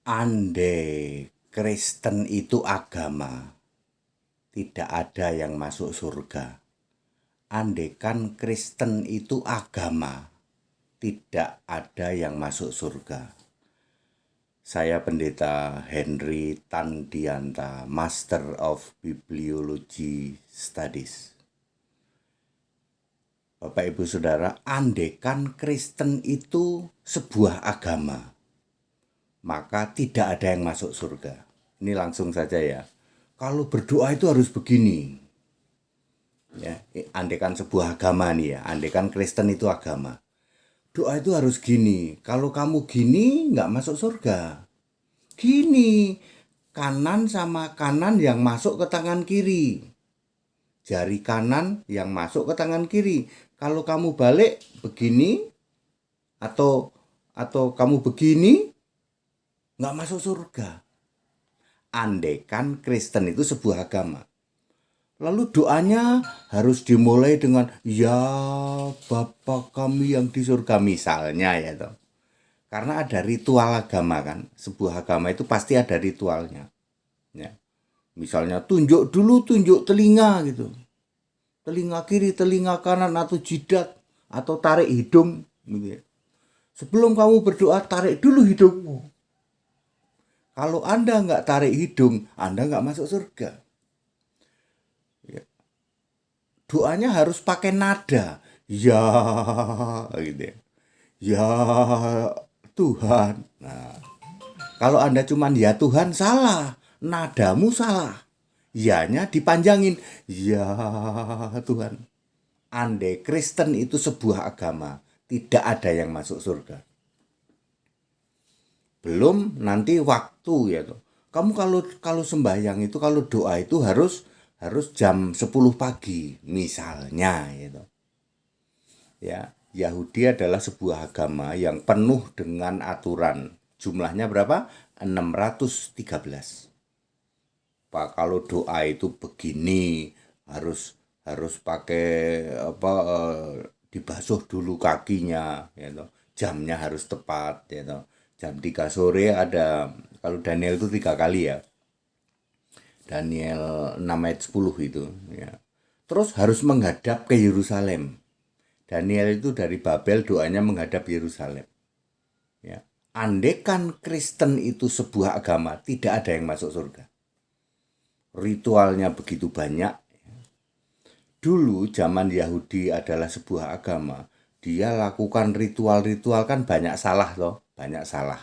Andai Kristen itu agama, tidak ada yang masuk surga. Andaikan Kristen itu agama, tidak ada yang masuk surga. Saya Pendeta Henry Tandianta, Master of Bibliology Studies. Bapak Ibu Saudara, andaikan Kristen itu sebuah agama, maka tidak ada yang masuk surga. Ini langsung saja ya. Kalau berdoa itu harus begini. Ya, andaikan sebuah agama nih ya, andaikan Kristen itu agama. Doa itu harus gini. Kalau kamu gini nggak masuk surga. Gini, kanan sama kanan yang masuk ke tangan kiri. Jari kanan yang masuk ke tangan kiri. Kalau kamu balik begini atau kamu begini nggak masuk surga. Andaikan Kristen itu sebuah agama. Lalu doanya harus dimulai dengan ya Bapa kami yang di surga misalnya ya toh. Karena ada ritual agama kan. Sebuah agama itu pasti ada ritualnya. Ya. Misalnya tunjuk dulu, tunjuk telinga gitu. Telinga kiri, telinga kanan atau jidat atau tarik hidung gitu ya. Sebelum kamu berdoa tarik dulu hidungmu. Kalau Anda nggak tarik hidung, Anda nggak masuk surga. Ya. Doanya harus pakai nada. Ya, gitu ya. Ya Tuhan. Nah, kalau Anda cuman ya Tuhan salah, nadamu salah. Yanya dipanjangin. Ya Tuhan. Andai Kristen itu sebuah agama, tidak ada yang masuk surga. Belum nanti waktu ya tuh. Kamu kalau sembahyang itu kalau doa itu harus jam 10 pagi misalnya gitu. Ya, Yahudi adalah sebuah agama yang penuh dengan aturan. Jumlahnya berapa? 613. Pak, kalau doa itu begini, harus pakai apa dibasuh dulu kakinya gitu. Jamnya harus tepat gitu. Jam 3 sore ada, kalau Daniel itu 3 kali ya. Daniel 6 ayat 10 itu ya. Terus harus menghadap ke Yerusalem. Daniel itu dari Babel doanya menghadap Yerusalem. Ya. Andaikan Kristen itu sebuah agama, tidak ada yang masuk surga. Ritualnya begitu banyak. Dulu zaman Yahudi adalah sebuah agama. Dia lakukan ritual-ritual kan banyak salah loh, banyak salah.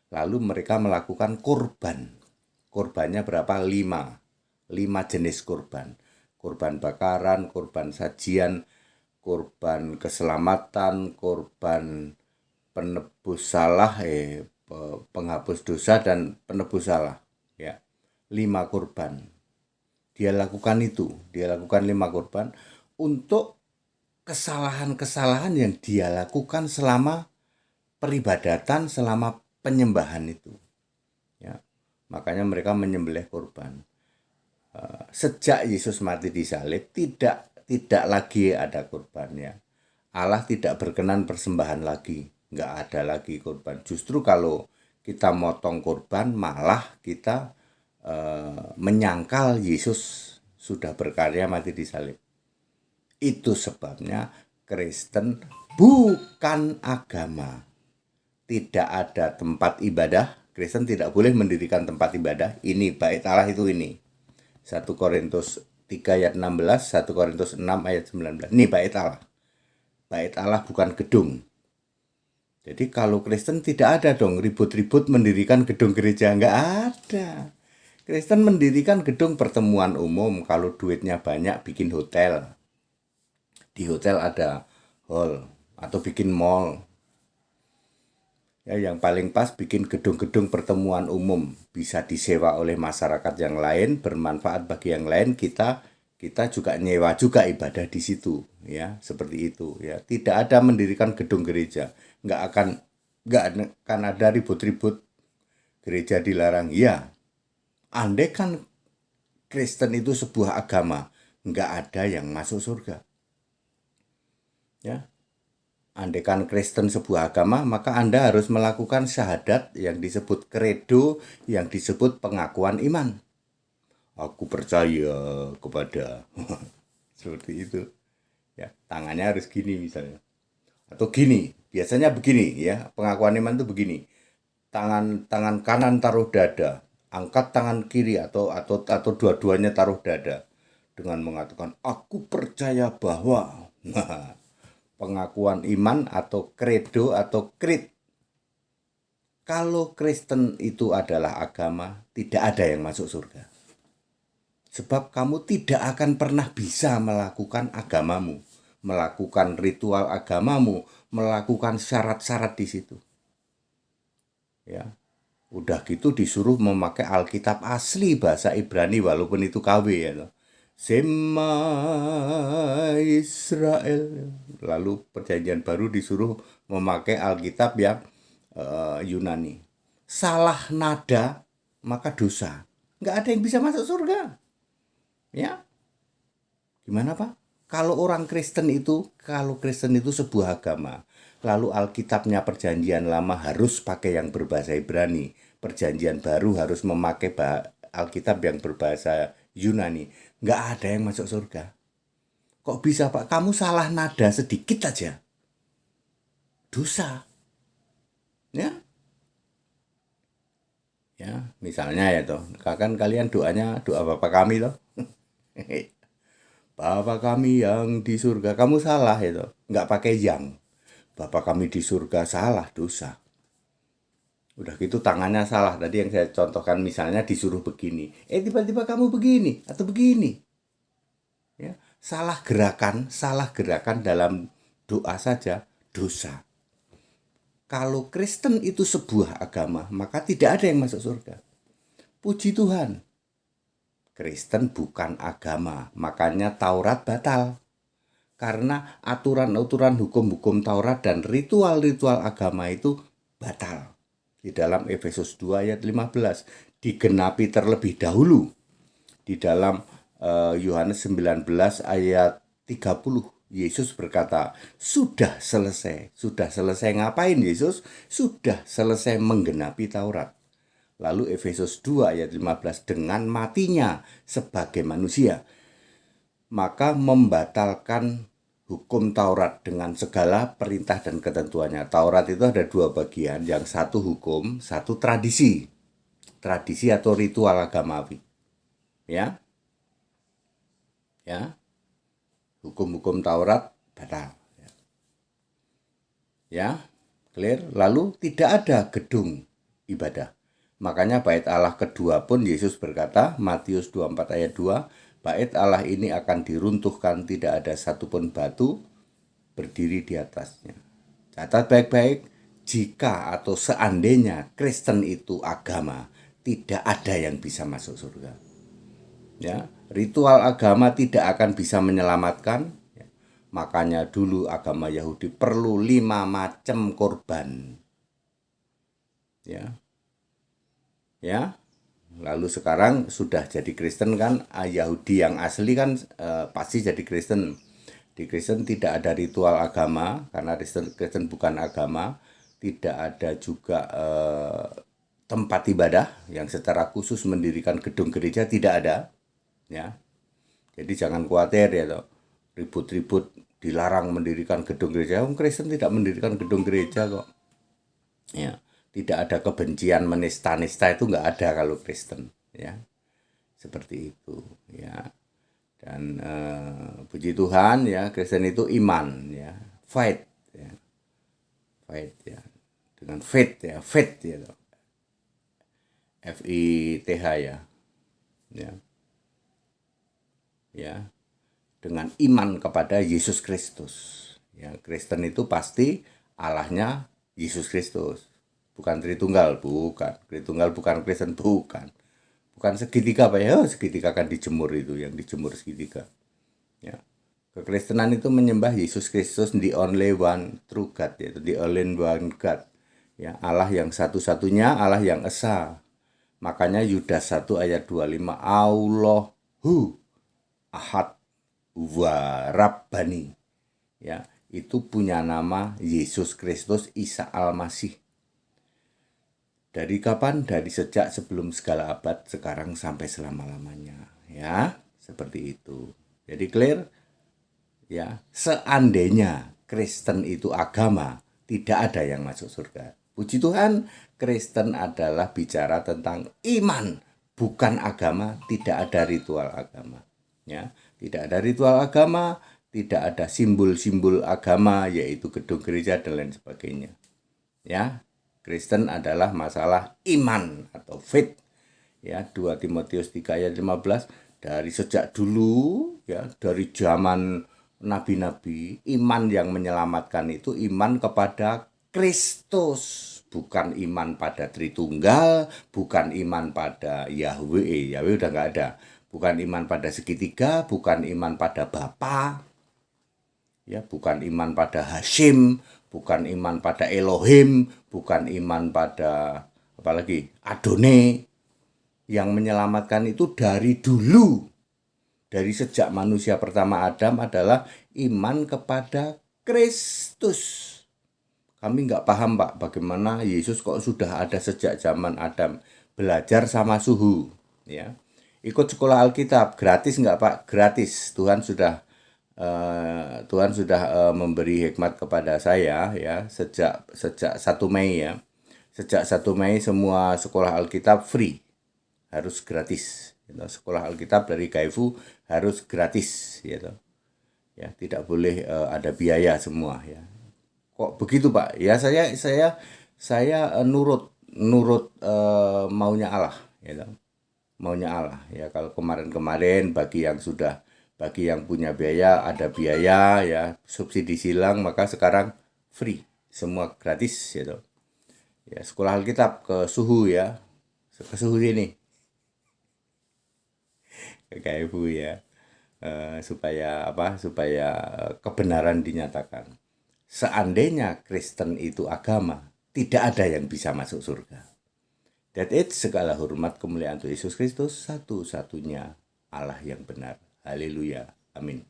Lalu mereka melakukan kurban. Kurbannya berapa? 5. 5 jenis kurban. Kurban bakaran, kurban sajian, kurban keselamatan, kurban penebus salah, penghapus dosa dan penebus salah. Ya, 5 kurban. Dia lakukan 5 kurban untuk kesalahan-kesalahan yang dia lakukan selama peribadatan, selama penyembahan itu. Ya, makanya mereka menyembelih kurban. Sejak Yesus mati di salib tidak lagi ada kurbannya. Allah tidak berkenan persembahan lagi, nggak ada lagi kurban. Justru kalau kita motong kurban malah kita menyangkal Yesus sudah berkarya mati di salib. Itu sebabnya Kristen bukan agama. Tidak ada tempat ibadah. Kristen tidak boleh mendirikan tempat ibadah. Ini bait Allah itu ini. 1 Korintus 3 ayat 16, 1 Korintus 6 ayat 19. Ini bait Allah. Bait Allah bukan gedung. Jadi kalau Kristen tidak ada dong ribut-ribut mendirikan gedung gereja. Nggak ada. Kristen mendirikan gedung pertemuan umum. Kalau duitnya banyak bikin hotel. Di hotel ada hall atau bikin mall. Ya, yang paling pas bikin gedung-gedung pertemuan umum, bisa disewa oleh masyarakat yang lain, bermanfaat bagi yang lain, kita juga nyewa juga ibadah di situ, ya, seperti itu, ya. Tidak ada mendirikan gedung gereja, nggak akan ada ribut-ribut gereja dilarang. Ya, andai kan Kristen itu sebuah agama, nggak ada yang masuk surga, ya. Andaikan Kristen sebuah agama, maka Anda harus melakukan syahadat yang disebut kredo, yang disebut pengakuan iman. Aku percaya kepada seperti itu. Ya, tangannya harus gini misalnya. Atau gini, biasanya begini ya, pengakuan iman itu begini. Tangan kanan taruh dada, angkat tangan kiri atau dua-duanya taruh dada dengan mengatakan aku percaya bahwa. Nah, pengakuan iman atau kredo atau creed. Kalau Kristen itu adalah agama, tidak ada yang masuk surga. Sebab kamu tidak akan pernah bisa melakukan agamamu, melakukan ritual agamamu, melakukan syarat-syarat di situ. Ya. Udah gitu disuruh memakai Alkitab asli bahasa Ibrani walaupun itu KW ya. Sema Israel. Lalu perjanjian baru disuruh memakai Alkitab yang Yunani. Salah nada maka dosa. Nggak ada yang bisa masuk surga. Ya, gimana Pak? Kalau Kristen itu sebuah agama, lalu Alkitabnya perjanjian lama harus pakai yang berbahasa Ibrani, perjanjian baru harus memakai Alkitab yang berbahasa Yunani, nggak ada yang masuk surga. Kok bisa Pak? Kamu salah nada sedikit aja, dosa. Ya, misalnya ya toh, kan kalian doa Bapa kami toh. Bapa kami yang di surga, kamu salah itu, nggak pakai yang. Bapa kami di surga salah, dosa. Udah gitu tangannya salah. Tadi yang saya contohkan misalnya disuruh begini. Tiba-tiba kamu begini atau begini. Ya, salah gerakan dalam doa saja dosa. Kalau Kristen itu sebuah agama, maka tidak ada yang masuk surga. Puji Tuhan. Kristen bukan agama, makanya Taurat batal. Karena aturan-aturan hukum-hukum Taurat dan ritual-ritual agama itu batal. Di dalam Efesus 2 ayat 15 digenapi terlebih dahulu. Di dalam Yohanes 19 ayat 30 Yesus berkata, sudah selesai. Sudah selesai ngapain Yesus? Sudah selesai menggenapi Taurat. Lalu Efesus 2 ayat 15 dengan matinya sebagai manusia, maka membatalkan hukum Taurat dengan segala perintah dan ketentuannya. Taurat itu ada dua bagian, yang satu hukum, satu tradisi. Tradisi atau ritual agamawi. Ya. Ya. Hukum-hukum Taurat batal. Ya. Clear? Lalu tidak ada gedung ibadah. Makanya bait Allah kedua pun Yesus berkata, Matius 24 ayat 2, bait Allah ini akan diruntuhkan, tidak ada satupun batu berdiri di atasnya. Catat baik-baik, jika atau seandainya Kristen itu agama, tidak ada yang bisa masuk surga. Ya, ritual agama tidak akan bisa menyelamatkan. Ya. Makanya dulu agama Yahudi perlu 5 macam korban. Ya, lalu sekarang sudah jadi Kristen kan, Yahudi yang asli kan pasti jadi Kristen. Di Kristen tidak ada ritual agama karena Kristen bukan agama, tidak ada juga tempat ibadah yang secara khusus mendirikan gedung gereja, tidak ada. Ya, jadi jangan khawatir ya toh, ribut-ribut dilarang mendirikan gedung gereja. Kristen tidak mendirikan gedung gereja kok. Ya. Tidak ada kebencian menista-nista, itu nggak ada kalau Kristen, ya seperti itu, ya. Dan puji Tuhan ya, Kristen itu iman, ya, fight ya, dengan faith ya, FITH ya, dengan iman kepada Yesus Kristus. Ya, Kristen itu pasti Allahnya Yesus Kristus. Bukan Tritunggal, bukan. Tritunggal bukan Kristen, bukan. Bukan segitiga Pak ya, segitiga kan dijemur itu, yang dijemur segitiga. Ya. Kekristenan itu menyembah Yesus Kristus, the only one true God, yaitu the only one God. Ya, Allah yang satu-satunya, Allah yang esa. Makanya Yudas 1 ayat 25, Allahu Ahad wa Rabbani. Ya, itu punya nama Yesus Kristus Isa Al-Masih. Dari kapan? Dari sejak sebelum segala abad, sekarang sampai selama-lamanya. Ya, seperti itu. Jadi clear? Ya, seandainya Kristen itu agama, tidak ada yang masuk surga. Puji Tuhan, Kristen adalah bicara tentang iman, bukan agama, tidak ada ritual agama. Ya, tidak ada ritual agama, tidak ada simbol-simbol agama, yaitu gedung gereja dan lain sebagainya. Ya, Kristen adalah masalah iman atau faith. Ya, 2 Timotius 3 ayat 15, dari sejak dulu, ya, dari zaman nabi-nabi, iman yang menyelamatkan itu iman kepada Kristus, bukan iman pada Tritunggal, bukan iman pada Yahweh, Yahweh udah nggak ada, bukan iman pada segitiga, bukan iman pada Bapa, ya, bukan iman pada Hashim, bukan iman pada Elohim, bukan iman pada apalagi Adone. Yang menyelamatkan itu dari dulu, dari sejak manusia pertama Adam adalah iman kepada Kristus. Kami nggak paham Pak, bagaimana Yesus kok sudah ada sejak zaman Adam. Belajar sama suhu, ya. Ikut sekolah Alkitab, gratis nggak Pak? Gratis. Tuhan sudah memberi hikmat kepada saya, ya, sejak 1 Mei, ya. Sejak 1 Mei semua sekolah Alkitab free, harus gratis. Sekolah Alkitab dari Kaifu harus gratis, gitu. Ya, tidak boleh ada biaya semua, ya. Kok begitu Pak? Ya saya nurut maunya Allah, gitu. Maunya Allah, ya. Kalau kemarin-kemarin bagi yang punya biaya ada biaya, ya, subsidi silang, maka sekarang free, semua gratis, gitu. Ya, sekolah Alkitab ke suhu, ya, ke suhu sini, ke KFU, ya. Supaya kebenaran dinyatakan. Seandainya Kristen itu agama, tidak ada yang bisa masuk surga. That it, segala hormat kemuliaan untuk Yesus Kristus, satu-satunya Allah yang benar. Haleluya. Amin.